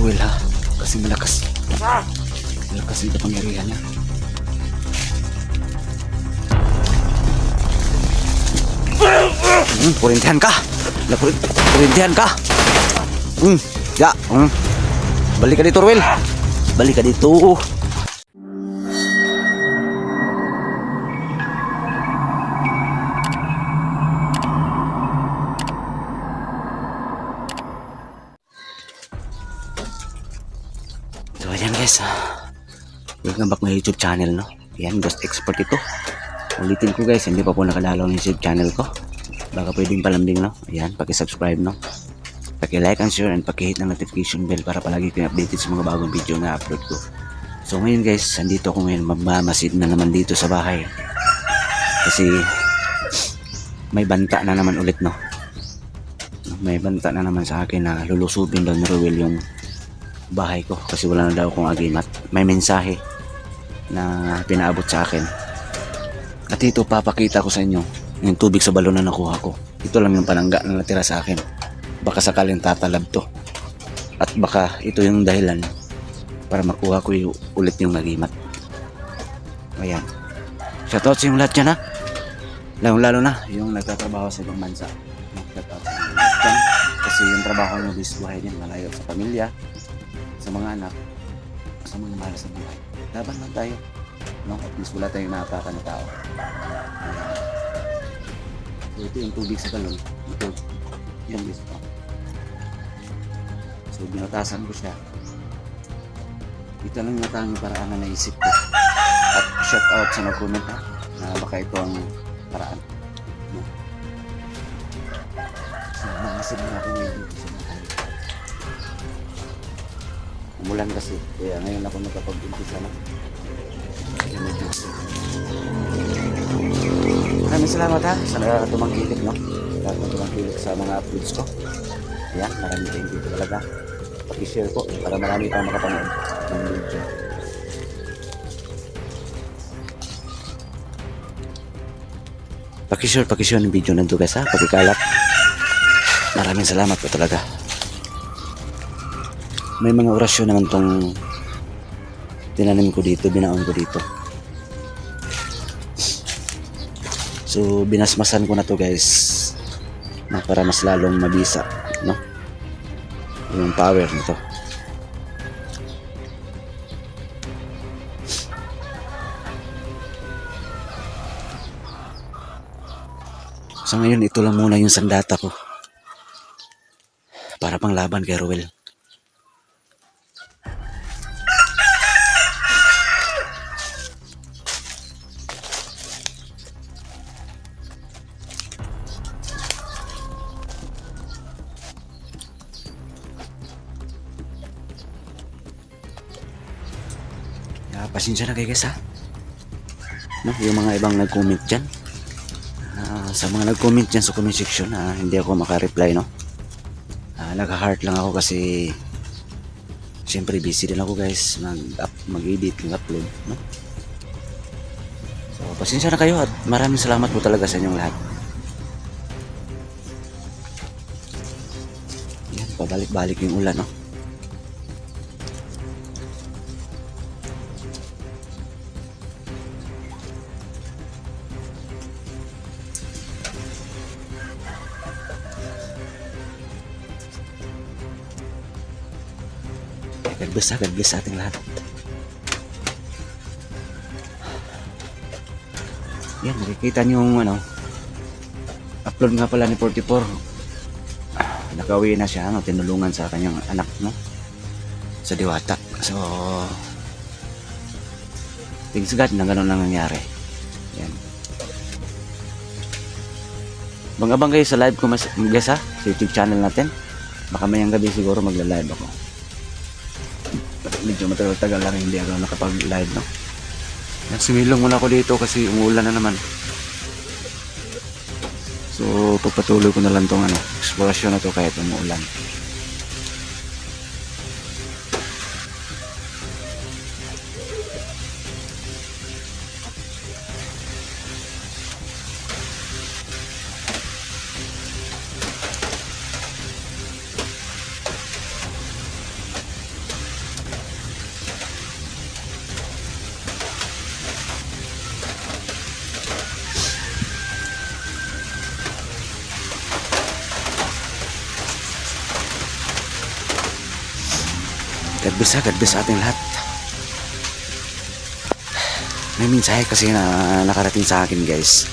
Ruel ha. Kasi malakas. Malakas yung kapangyarihan niya. Kurintihan ka. Kurintihan ka. Ya. Balik ka dito, Ruel. Balik ka dito. So ayan guys, welcome back my YouTube channel, no. Ayan, Ghost Expert ito. Ulitin ko guys, hindi pa po nakadalaw ng YouTube channel ko. Baka pwedeng palambing, no. Ayan, paki-subscribe, no. Paki-like and share and paki-hit ng notification bell para palagi kayo updated sa mga bagong video na upload ko. So ngayon guys, andito ako ngayon, magmamasid na naman dito sa bahay. Kasi may banta na naman ulit, no. May banta na naman sa akin na lulusubin daw ni Ruel yung bahay ko kasi wala na daw akong agimat. May mensahe na pinaabot sa akin. At ito papakita ko sa inyo yung tubig sa balon na nakuha ko. Ito lang yung panangga na natira sa akin. Baka sakaling tatalab to. At baka ito yung dahilan para makuha ko ulit yung nagimat. Ayan. Shoutout sa yung lahat dyan ha. Lalo na yung nagtatrabaho sa ibang bansa. Shoutout sa yung lahat dyan. Kasi yung trabaho nyo is buhay din. Malayo sa pamilya, sa mga anak, sa mga mahal sa buhay. Laban lang tayo, no? At least wala tayong naapakan na tao. So ito yung tubig sa galon. Ito, yan guys. So binutasan ko siya. Ito lang yung tanging paraan na naisip ko. At shout out sa nag-comment ha, na baka ito ang paraan, no? So mamasig na ako ngayon dito sa bahay. Umulan kasi, kaya ngayon ako nakapag-umpisa na. Maraming salamat ha sa tumangkilik, no? Tumangkilik sa mga uploads ko. Ayan, maraming thank you talaga. Pag-share po para marami pang makapanood ng video. Pag-share ng video nito guys ha, pag-ikalap. Maraming salamat po talaga. May mga orasyon naman tong tinanim ko dito, binaon ko dito. So binasmasan ko na to guys, na para mas lalong mabisa, no, yung power nito. So ngayon ito lang muna yung sandata ko para pang laban kay Ruel. Pasensya na kayo guys ha, no, yung mga ibang nag-comment dyan, sa mga nag-comment dyan sa comment section, hindi ako maka-reply, no. Nag-heart lang ako kasi syempre busy din ako guys, mag-edit, mag-upload, no. So pasensya na kayo at maraming salamat po talaga sa inyong lahat. Yan, pabalik-balik yung ulan, no. God bless sa ating lahat. Yan, nakikita niyo yung upload nga pala ni 44. Nakauwi na siya, no, tinulungan sa kanyang anak, no, sa Diwata. So thanks God na gano'n lang nangyari. Yan. Abang-abang kayo sa live ko guys ha, sa YouTube channel natin. Baka mayang gabi siguro magla-live ako. Medyo matagal-tagal lang hindi ako nakapag-live, no. Sumilong muna ako dito kasi umuulan na naman. So pagpatuloy ko na lang tong eksplorasyon na to kahit umuulan. God bless sa ating lahat. May mensahe kasi na nakarating sa akin guys.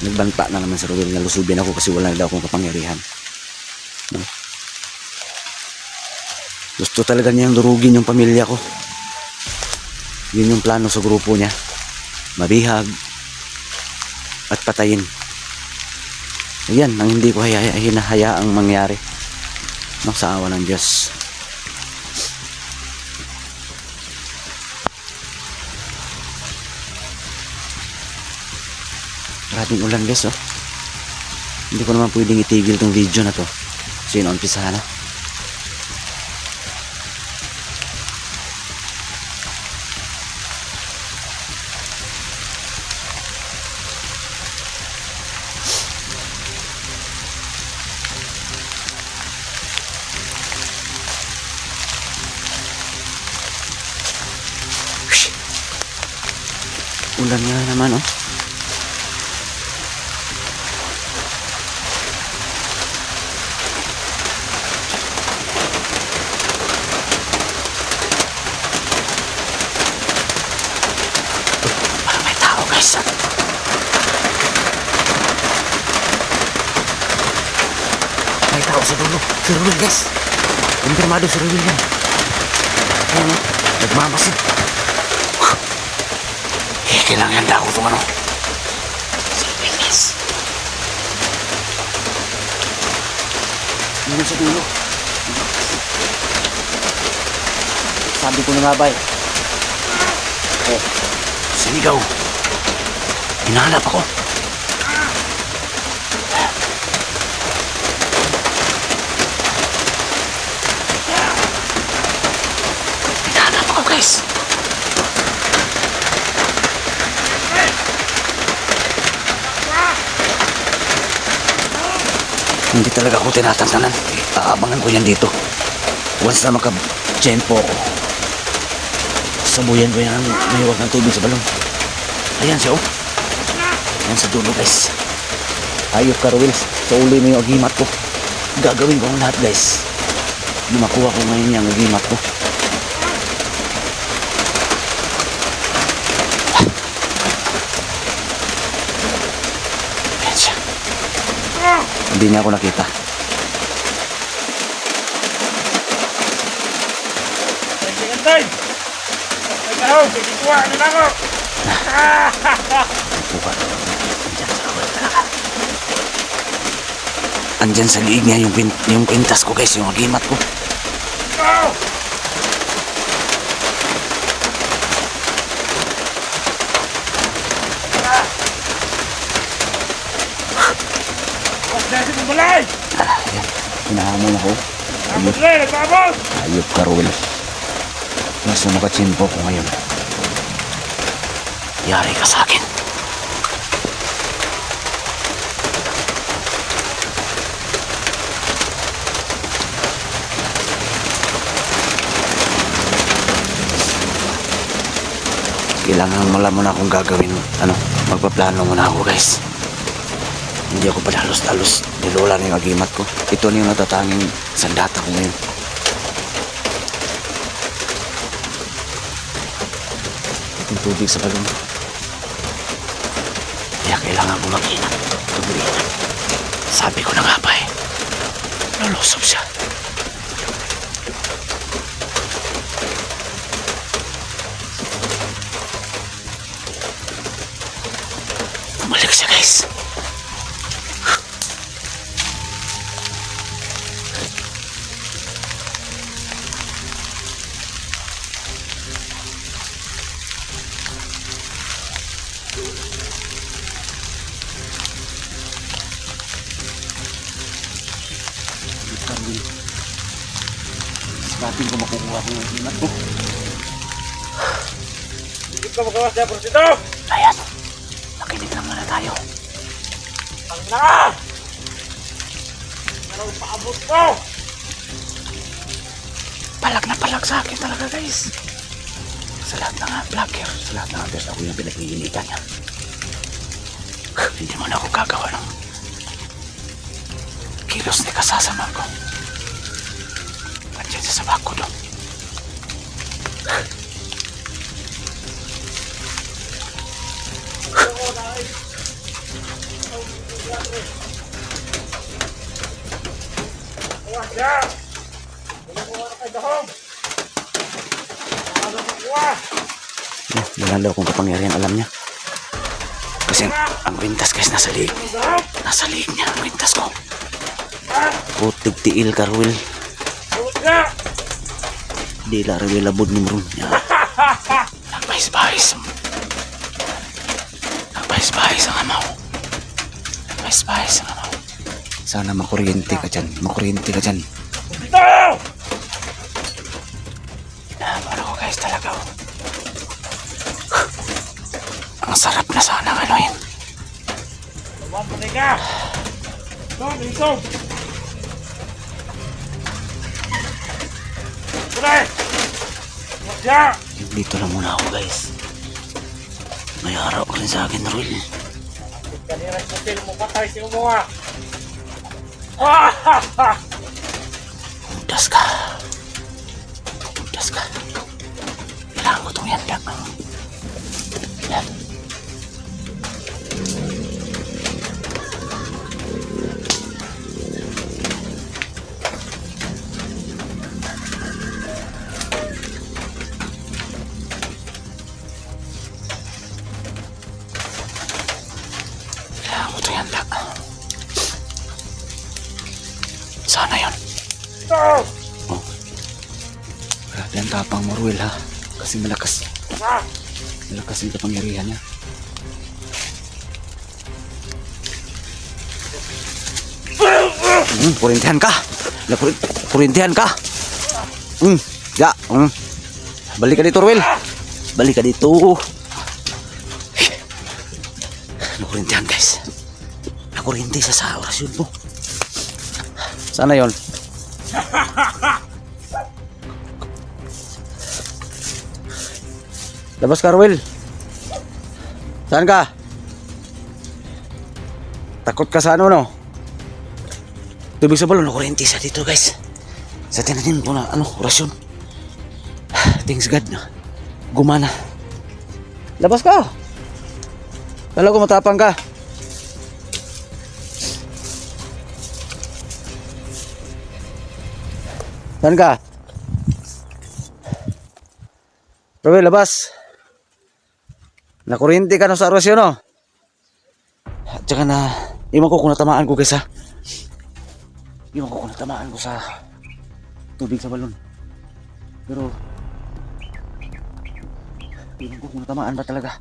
Nagbanta na naman si Ruel nga lusubin ako kasi wala na daw akong kapangyarihan. No? Gusto talaga niyang durugin yung pamilya ko. Yun yung plano sa grupo niya. Mabihag at patayin. Ayan ang hindi ko hinahayaang mangyari, no, sa awa ng Diyos. Maraming ulan guys, oh. Hindi ko naman pwedeng itigil tong video na to. So yun, umpisa na. Ulan nga naman, oh. Parang may tao guys, ah. May tao sa dulo. Si Ruel guys. Kumpirmado si Ruel yan. Ayan, oh. Nagmamasid. Kailangan daw itong ano. Silviness. Yun sa dulo. Sabi ko na nga ba eh. Oh, sinigaw. Hinahanap ako. Hinahanap ako guys. Hindi talaga ako tinatantanan. Aabangan ko yan dito. Once na maka-tsempo ako, sabuyan ko yan ang mahiwag ng tubig sa balon. Ayan siya, oh. Ayan sa dulo guys. Ayop ka Ruel. Sa uli mo yung agimat ko. Gagawin ko ang lahat guys. Hindi makuha ko ngayon yung agimat ko. Ayan siya. Hindi niya ako nakita. Andyan sa liig niya yung pintas ko guys, yung agimat ko. Balay! Ayan, hinahamon ako. Ayop ka Ruel. Mas na makachimpo ko ngayon. Yari ka sa akin. Kailangan wala muna akong gagawin. Magpaplano muna ako guys. Hindi ako padalos-dalos. Nilola na yung agimat ko. Ito na yung natatanging sandata ko ngayon. Yung tubig sa balon. Kaya kailangan ko mag-ingat. Tumulinan. Sabi ko na nga ba eh. Nalusob siya. Bumalik siya guys. Sabatin ko makukuha ko yung himat ko. Hindi ka magawas na prosito! Ayan. Makinig lang muna tayo. Ang na! Anong paabot ko? Palag na palag sa akin talaga guys. Sa lahat ng vlogger, sa lahat ng others, ako yung pinag-iinitan niya. Hindi mo na ako gagawa ng kilos ni kasasaman ko. Andiyan sa sabak ko doon. Awas ya. Wala ko wala kay dahom. Ano ko kuha? Wala daw kung kapangyarihan, alam niya. Kasi ang kwintas guys, nasa liig. Dahom. Nasa liig niya ang kwintas ko. Ah, Putig tiil ka, Ruel. awas ya. Di la Ruel labod ni Mron. Nagpahis-bahis. Nagpahis-bahis ang amaw. Nagpahis-bahis ang amaw. Sana makuryente ka dyan. Makuryente ka dyan. Dito. Naman ako guys talaga. Oh. Ang sarap na sana ano yun. Lawan pa ka. Dito. Tuloy. Awas ya. Dito lang muna ako guys. May araw ka rin sa akin, Ruel. Kanina sa film mo patay si Umunga. Ah! Udas ka. Udas ka. Kailangan ko itong yandak. Yan. Kailangan ko itong yandak. Sana yun. Ito. Grabe ang tapang mo, Ruel, ha? Kasi malakas. Ah! Malakas yung kapangyarihan niya. Kurintihan ka. Kurintihan ka. Ya. Balik ka dito, Ruel. Balik ka dito. Nakurintihan, guys. Nakurinti sa orasyon mo. Sana yon. Labas ka, Ruel. Saan ka? Takot ka sa ano, no? Tubig sa balon, nakuryente sa dito, guys. Sa tinanim ko na, orasyon. Thanks God na. Gumana. Labas ka. Kala ko matapang ka. Saan ka? Ruel, labas. Nakuryente ka na sa orasyon, no? At saka na, iwan ko kung natamaan ko, guys, ha? Iwan ko kung natamaan ko sa tubig sa balon. Pero, iwan ko kung natamaan ba talaga.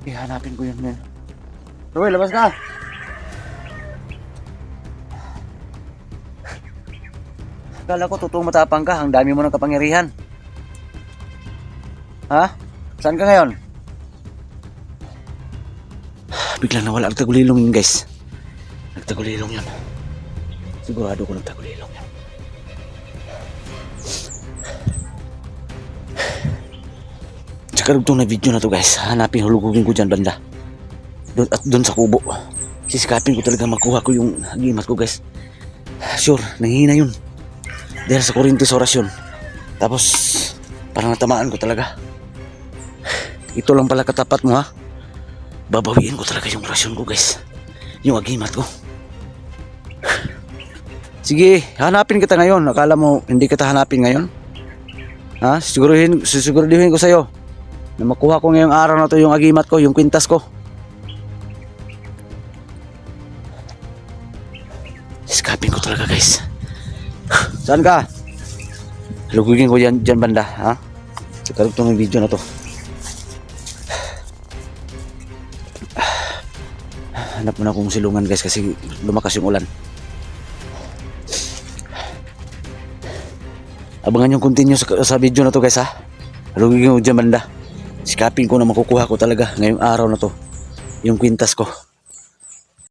Ihanapin ko yun, man. Ruel, labas ka! Akala ko totoong matapang ka, ang dami mo ng kapangyarihan. Ha? Saan ka ngayon? Biglang nawala ang tagulilong yun, guys. Nagtagulilong yun. Sigurado ko nagtagulilong yun. Tsaka itong na video na to, guys. Hanapin, hulugugin ko dyan banda. Doon sa kubo. Sisikapin ko talaga makuha ko yung hagimat ko, guys. Sure, nanghihina yun. Dahil sa kurinti sa orasyon. Tapos, parang natamaan ko talaga. Ito lang pala katapat mo, ha? Babawiin ko talaga yung orasyon ko, guys. Yung agimat ko. Sige, hanapin kita ngayon. Akala mo hindi kita hanapin ngayon? Ha? Siguraduhin ko sa'yo na makuha ko ngayong araw na to yung agimat ko, yung kwintas ko. Iskapin ko talaga, guys. Saan ka? Lugugin ko dyan banda, ha? Sa karugtong ng video na to. Hanap mo na akong silungan, guys, kasi lumakas yung ulan. Abangan yung continue sa video na to, guys, ha? Lugugin ko dyan banda. Sikapin ko na makukuha ko talaga ngayong araw na to yung kwintas ko.